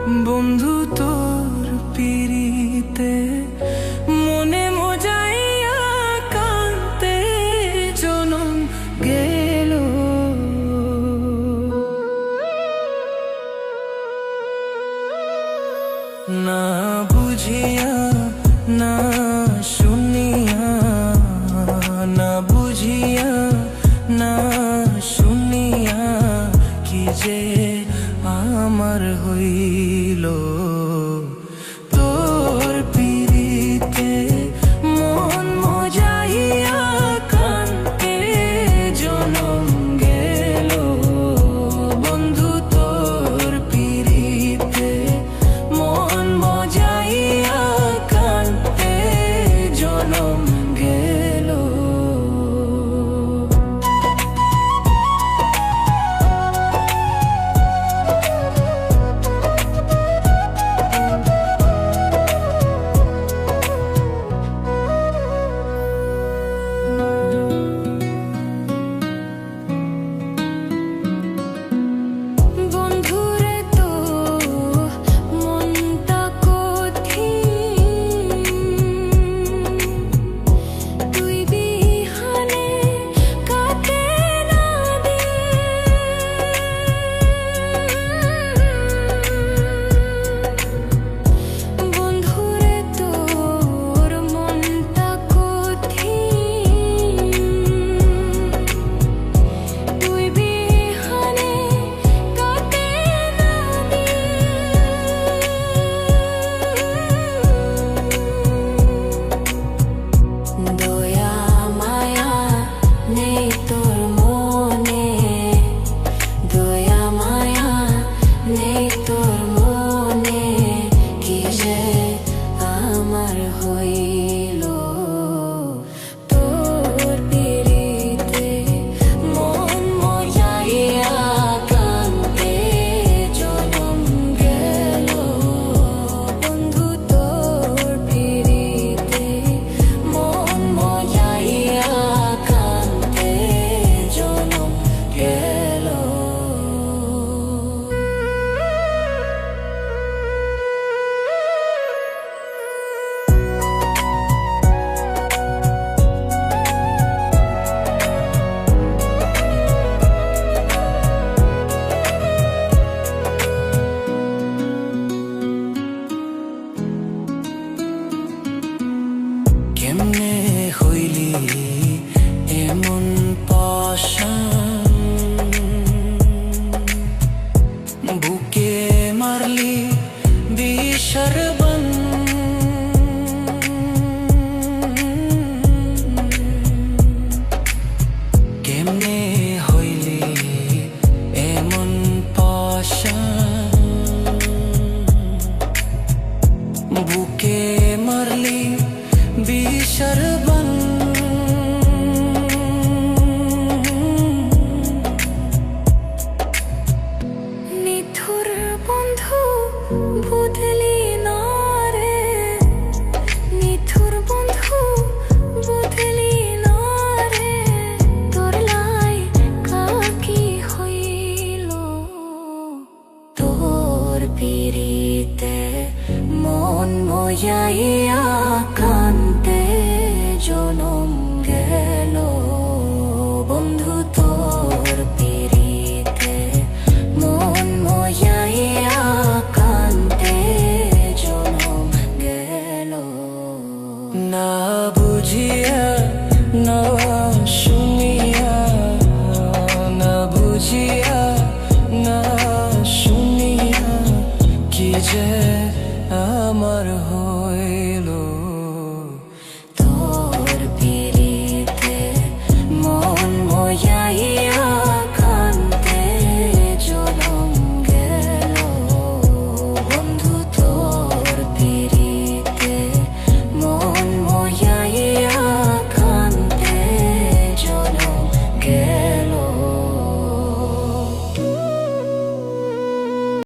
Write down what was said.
বন্ধু তোর পিরিতে মনে মজাইয়া কান্তে জনম গেল। না বুঝিয়া না শুনিয়া, না বুঝিয়া না শুনিয়া কি যে আমার হইল। তোর পিরিতে মন মজাইয়া কান্তে জনম গেল। বন্ধু তোর পিরিতে মন মজাইয়া কান্তে জনম গেল। কেমনে হইলি এমন পাশান, বুকে মারলি বিষের বান। কেমনে হইলি এমন পাশান, বুকে মারলি বিষের বান। নিথুর বন্ধু বুঝলি না রে, নিথুর বন্ধু বুঝলি না রে, তোর লাই কাকি হইল। তোর পিরিতে মন মজাই